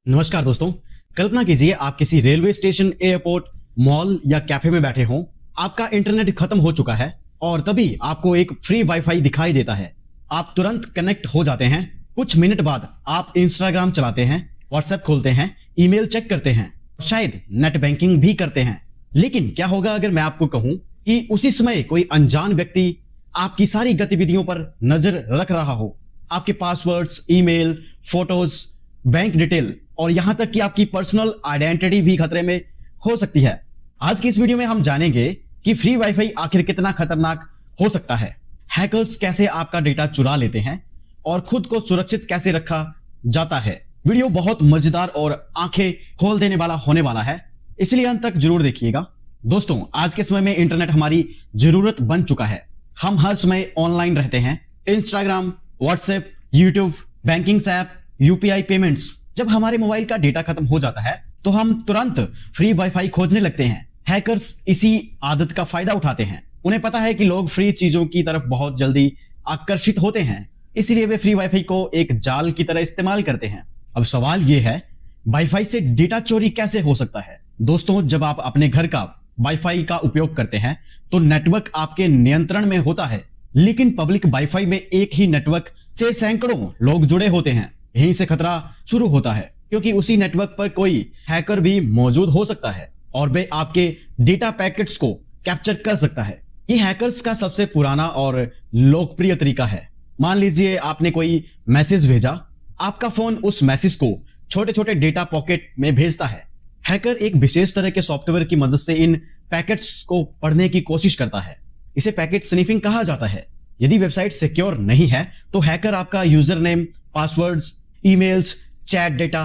नमस्कार दोस्तों। कल्पना कीजिए आप किसी रेलवे स्टेशन, एयरपोर्ट, मॉल या कैफे में बैठे हों। आपका इंटरनेट खत्म हो चुका है और तभी आपको एक फ्री वाईफाई दिखाई देता है। आप तुरंत कनेक्ट हो जाते हैं। कुछ मिनट बाद आप इंस्टाग्राम चलाते हैं, व्हाट्सएप खोलते हैं, ईमेल चेक करते हैं, शायद नेट बैंकिंग भी करते हैं। लेकिन क्या होगा अगर मैं आपको कहूं कि उसी समय कोई अनजान व्यक्ति आपकी सारी गतिविधियों पर नजर रख रहा हो। आपके passwords, email, photos, bank detail और यहां तक कि आपकी पर्सनल आइडेंटिटी भी खतरे में हो सकती है। आज की इस वीडियो में हम जानेंगे कि फ्री वाईफाई आखिर कितना खतरनाक हो सकता है, हैकर्स कैसे आपका डेटा चुरा लेते हैं और खुद को सुरक्षित कैसे रखा जाता है। वीडियो बहुत मजेदार और आंखें खोल देने वाला होने वाला है, इसलिए अंत तक जरूर देखिएगा। दोस्तों, आज के समय में इंटरनेट हमारी जरूरत बन चुका है। हम हर समय ऑनलाइन रहते हैं। Instagram, WhatsApp, YouTube, banking app, UPI payments. जब हमारे मोबाइल का डेटा खत्म हो जाता है तो हम तुरंत फ्री वाईफाई खोजने लगते हैं। हैकर्स इसी आदत का फायदा उठाते हैं। उन्हें पता है कि लोग फ्री चीजों की तरफ बहुत जल्दी आकर्षित होते हैं, इसलिए वे फ्री वाईफाई को एक जाल की तरह इस्तेमाल करते हैं। अब सवाल यह है, वाईफाई से डेटा चोरी कैसे हो सकता है? दोस्तों, जब आप अपने घर का वाईफाई का उपयोग करते हैं तो नेटवर्क आपके नियंत्रण में होता है, लेकिन पब्लिक वाईफाई में एक ही नेटवर्क से सैकड़ों लोग जुड़े होते हैं। यहीं से खतरा शुरू होता है, क्योंकि उसी नेटवर्क पर कोई हैकर भी मौजूद हो सकता है और वे आपके डेटा पैकेट्स को कैप्चर कर सकता है। ये हैकर्स का सबसे पुराना और लोकप्रिय तरीका है। मान लीजिए आपने कोई मैसेज भेजा, आपका फोन उस मैसेज को छोटे छोटे डेटा पॉकेट में भेजता है। हैकर एक विशेष तरह के सॉफ्टवेयर की मदद से इन पैकेट्स को पढ़ने की कोशिश करता है। इसे पैकेट स्निफिंग कहा जाता है। यदि वेबसाइट सिक्योर नहीं है तो हैकर आपका user name, passwords, emails, chat data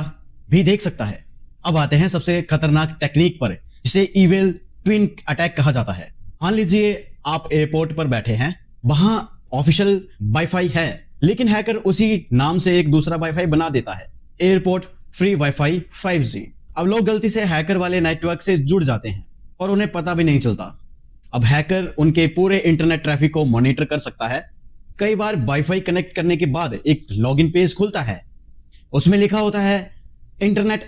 भी देख सकता है। अब आते हैं सबसे खतरनाक टेक्निक पर, जिसे इविल ट्विन अटैक कहा जाता है। मान लीजिए आप एयरपोर्ट पर बैठे हैं, वहां ऑफिशियल वाईफाई है, लेकिन हैकर उसी नाम से एक दूसरा वाईफाई बना देता है, एयरपोर्ट फ्री वाईफाई 5G। अब लोग गलती से हैकर वाले नेटवर्क से जुड़ जाते हैं और उन्हें पता भी नहीं चलता। अब हैकर उनके पूरे इंटरनेट ट्रैफिक को मॉनिटर कर सकता है। कई बार वाईफाई कनेक्ट करने के बाद एक लॉगिन पेज खुलता है, उसमें लिखा होता है इंटरनेट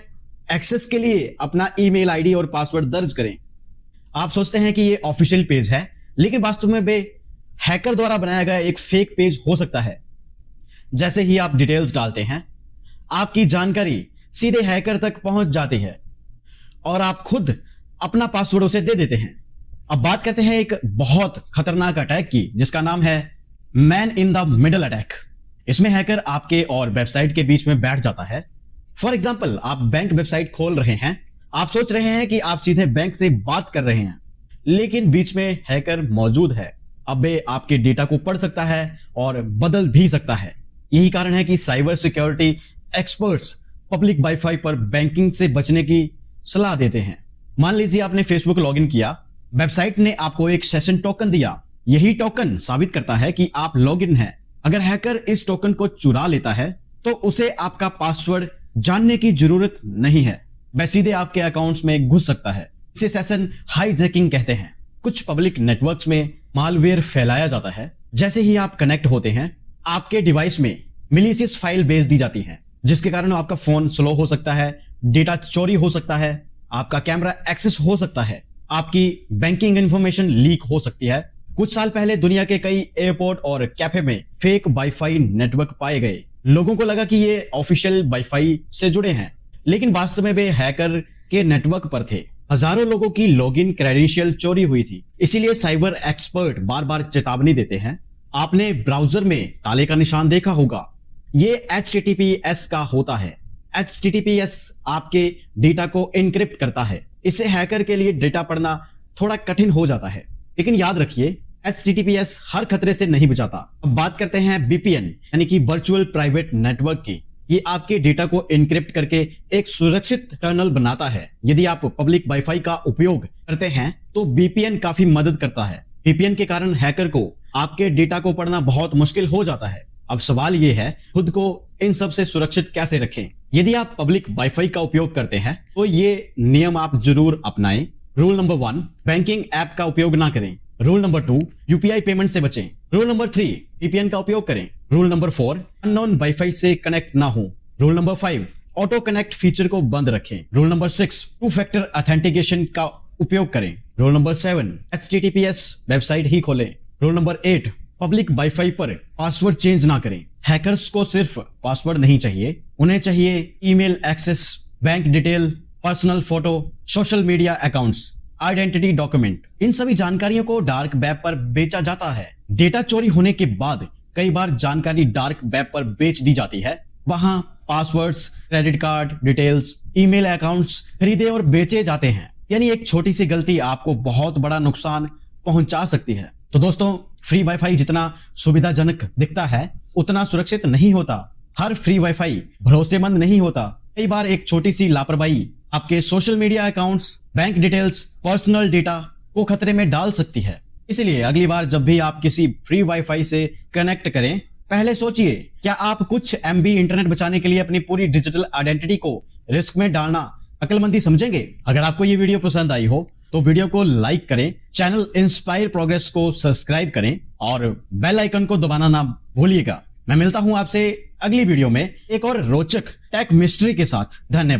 एक्सेस के लिए अपना ईमेल आईडी और पासवर्ड दर्ज करें। आप सोचते हैं कि ये ऑफिशियल पेज है, लेकिन वास्तव में वे हैकर द्वारा बनाया गया एक फेक पेज हो सकता है। जैसे ही आप डिटेल्स डालते हैं, आपकी जानकारी सीधे हैकर तक पहुंच जाती है और आप खुद अपना पासवर्ड उसे दे देते हैं। अब बात करते हैं एक बहुत खतरनाक अटैक की, जिसका नाम है man in the middle attack. इसमें हैकर आपके और वेबसाइट के बीच में बैठ जाता है। फॉर एग्जाम्पल, आप बैंक वेबसाइट खोल रहे हैं, आप सोच रहे हैं कि आप सीधे बैंक से बात कर रहे हैं, लेकिन बीच में हैकर मौजूद है। अब वे आपके डेटा को पढ़ सकता है और बदल भी सकता है। यही कारण है कि cyber security experts public wifi पर बैंकिंग से बचने की सलाह देते हैं। मान लीजिए आपने फेसबुक लॉगिन किया, वेबसाइट ने आपको एक सेशन टोकन दिया। यही टोकन साबित करता है कि आप लॉगिन हैं। अगर हैकर इस टोकन को चुरा लेता है तो उसे आपका पासवर्ड जानने की जरूरत नहीं है, वह सीधे आपके अकाउंट्स में घुस सकता है। इसे सेशन हाईजैकिंग कहते हैं। कुछ पब्लिक नेटवर्क्स में मालवेयर फैलाया जाता है। जैसे ही आप कनेक्ट होते हैं, आपके डिवाइस में मिलीशियस फाइल भेज दी जाती है, जिसके कारण आपका फोन स्लो हो सकता है, डेटा चोरी हो सकता है, आपका कैमरा एक्सेस हो सकता है, आपकी बैंकिंग इंफॉर्मेशन लीक हो सकती है। कुछ साल पहले दुनिया के कई एयरपोर्ट और कैफे में फेक वाईफाई नेटवर्क पाए गए। लोगों को लगा कि ये ऑफिशियल वाईफाई से जुड़े हैं, लेकिन वास्तव में वे हैकर के नेटवर्क पर थे। हजारों लोगों की लॉगिन क्रेडेंशियल चोरी हुई थी। इसीलिए साइबर एक्सपर्ट बार बार चेतावनी देते हैं। आपने ब्राउजर में ताले का निशान देखा होगा, ये HTTPS का होता है। HTTPS आपके डेटा को एन्क्रिप्ट करता है। इससे हैकर के लिए डेटा पढ़ना थोड़ा कठिन हो जाता है, लेकिन याद रखिए HTTPS हर खतरे से नहीं बचाता। अब बात करते हैं VPN यानी कि वर्चुअल प्राइवेट नेटवर्क की। ये आपके डेटा को एन्क्रिप्ट करके एक सुरक्षित टनल बनाता है। यदि आप पब्लिक वाईफाई का उपयोग करते हैं तो VPN काफी मदद करता है। VPN के कारण हैकर को आपके डेटा को पढ़ना बहुत मुश्किल हो जाता है। अब सवाल ये है, खुद को इन सब से सुरक्षित कैसे रखें? यदि आप पब्लिक वाईफाई का उपयोग करते हैं तो ये नियम आप जरूर अपनाएं। रूल नंबर 1, बैंकिंग ऐप का उपयोग ना करें। रूल नंबर 2, यूपीआई पेमेंट से बचें। रूल नंबर 3, VPN का उपयोग करें। रूल नंबर 4, अननोन वाईफाई से कनेक्ट ना हो। Rule number 5, auto connect feature को बंद रखें। रूल नंबर 6, 2 फैक्टर ऑथेंटिकेशन का उपयोग करें। रूल नंबर 7, HTTPS वेबसाइट ही खोलें। रूल नंबर 8, पब्लिक वाईफाई पर पासवर्ड चेंज ना करें। हैकर्स को सिर्फ पासवर्ड नहीं चाहिए, उन्हें चाहिए email access, bank detail, personal photo, social media accounts, identity document. इन सभी जानकारियों को डार्क वेब पर बेचा जाता है। डेटा चोरी होने के बाद कई बार जानकारी डार्क वेब पर बेच दी जाती है। वहां passwords, credit card details, email accounts खरीदे और बेचे जाते हैं। यानी एक छोटी सी गलती आपको बहुत बड़ा नुकसान पहुंचा सकती है। तो दोस्तों, फ्री वाईफाई जितना सुविधाजनक दिखता है उतना सुरक्षित नहीं होता। हर फ्री वाईफाई भरोसेमंद नहीं होता। कई बार एक छोटी सी लापरवाही आपके social media accounts, bank details, personal data को खतरे में डाल सकती है। इसलिए अगली बार जब भी आप किसी फ्री वाईफाई से कनेक्ट करें, पहले सोचिए क्या आप कुछ MB इंटरनेट बचाने के लिए अपनी पूरी डिजिटल आइडेंटिटी को रिस्क में डालना अक्लमंदी समझेंगे। अगर आपको ये वीडियो पसंद आई हो तो वीडियो को लाइक करें, चैनल इंस्पायर प्रोग्रेस को सब्सक्राइब करें और बेल आइकन को दबाना ना भूलिएगा। मैं मिलता हूं आपसे अगली वीडियो में एक और रोचक टेक मिस्ट्री के साथ। धन्यवाद।